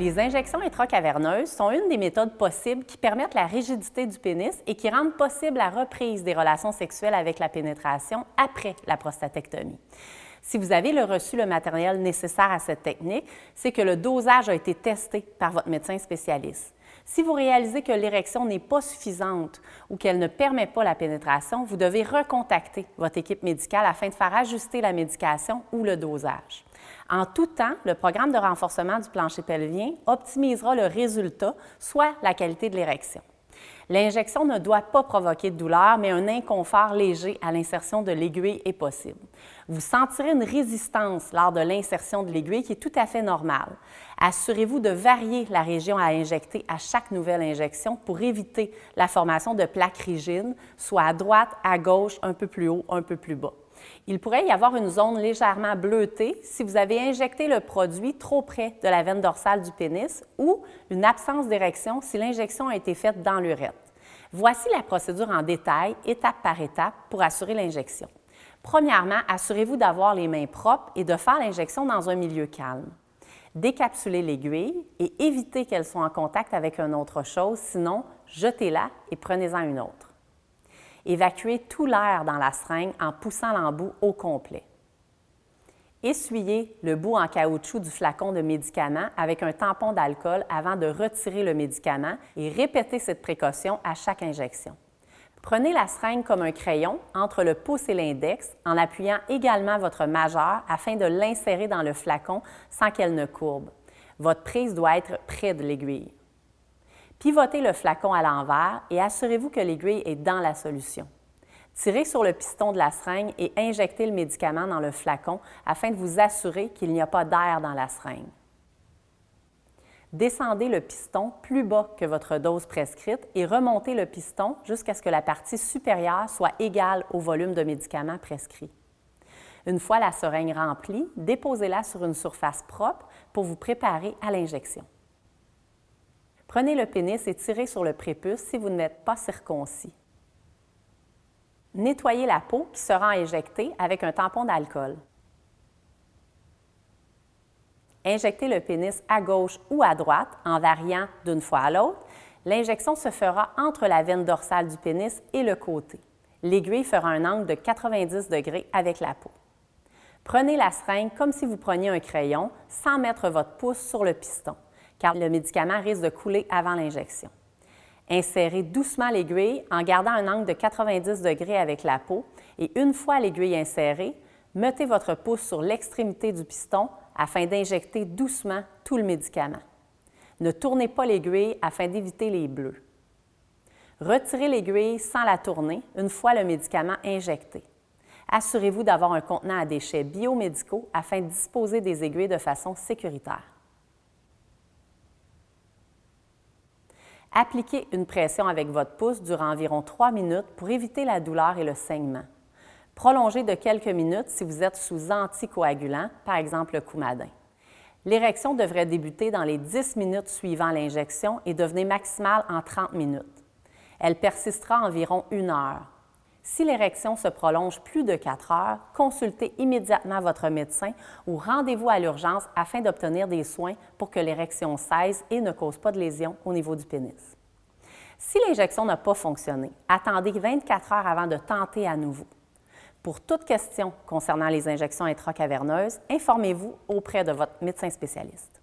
Les injections intracaverneuses sont une des méthodes possibles qui permettent la rigidité du pénis et qui rendent possible la reprise des relations sexuelles avec la pénétration après la prostatectomie. Si vous avez reçu le matériel nécessaire à cette technique, c'est que le dosage a été testé par votre médecin spécialiste. Si vous réalisez que l'érection n'est pas suffisante ou qu'elle ne permet pas la pénétration, vous devez recontacter votre équipe médicale afin de faire ajuster la médication ou le dosage. En tout temps, le programme de renforcement du plancher pelvien optimisera le résultat, soit la qualité de l'érection. L'injection ne doit pas provoquer de douleur, mais un inconfort léger à l'insertion de l'aiguille est possible. Vous sentirez une résistance lors de l'insertion de l'aiguille qui est tout à fait normale. Assurez-vous de varier la région à injecter à chaque nouvelle injection pour éviter la formation de plaques rigides, soit à droite, à gauche, un peu plus haut, un peu plus bas. Il pourrait y avoir une zone légèrement bleutée si vous avez injecté le produit trop près de la veine dorsale du pénis ou une absence d'érection si l'injection a été faite dans l'urètre. Voici la procédure en détail, étape par étape, pour assurer l'injection. Premièrement, assurez-vous d'avoir les mains propres et de faire l'injection dans un milieu calme. Décapsulez l'aiguille et évitez qu'elle soit en contact avec une autre chose, sinon jetez-la et prenez-en une autre. Évacuez tout l'air dans la seringue en poussant l'embout au complet. Essuyez le bout en caoutchouc du flacon de médicament avec un tampon d'alcool avant de retirer le médicament et répétez cette précaution à chaque injection. Prenez la seringue comme un crayon entre le pouce et l'index en appuyant également votre majeur afin de l'insérer dans le flacon sans qu'elle ne courbe. Votre prise doit être près de l'aiguille. Pivotez le flacon à l'envers et assurez-vous que l'aiguille est dans la solution. Tirez sur le piston de la seringue et injectez le médicament dans le flacon afin de vous assurer qu'il n'y a pas d'air dans la seringue. Descendez le piston plus bas que votre dose prescrite et remontez le piston jusqu'à ce que la partie supérieure soit égale au volume de médicament prescrit. Une fois la seringue remplie, déposez-la sur une surface propre pour vous préparer à l'injection. Prenez le pénis et tirez sur le prépuce si vous n'êtes pas circoncis. Nettoyez la peau qui sera injectée avec un tampon d'alcool. Injectez le pénis à gauche ou à droite en variant d'une fois à l'autre. L'injection se fera entre la veine dorsale du pénis et le côté. L'aiguille fera un angle de 90 degrés avec la peau. Prenez la seringue comme si vous preniez un crayon sans mettre votre pouce sur le piston, car le médicament risque de couler avant l'injection. Insérez doucement l'aiguille en gardant un angle de 90 degrés avec la peau et une fois l'aiguille insérée, mettez votre pouce sur l'extrémité du piston afin d'injecter doucement tout le médicament. Ne tournez pas l'aiguille afin d'éviter les bleus. Retirez l'aiguille sans la tourner une fois le médicament injecté. Assurez-vous d'avoir un contenant à déchets biomédicaux afin de disposer des aiguilles de façon sécuritaire. Appliquez une pression avec votre pouce durant environ 3 minutes pour éviter la douleur et le saignement. Prolongez de quelques minutes si vous êtes sous anticoagulant, par exemple le Coumadin. L'érection devrait débuter dans les 10 minutes suivant l'injection et devenir maximale en 30 minutes. Elle persistera environ 1 heure. Si l'érection se prolonge plus de 4 heures, consultez immédiatement votre médecin ou rendez-vous à l'urgence afin d'obtenir des soins pour que l'érection cesse et ne cause pas de lésions au niveau du pénis. Si l'injection n'a pas fonctionné, attendez 24 heures avant de tenter à nouveau. Pour toute question concernant les injections intracaverneuses, informez-vous auprès de votre médecin spécialiste.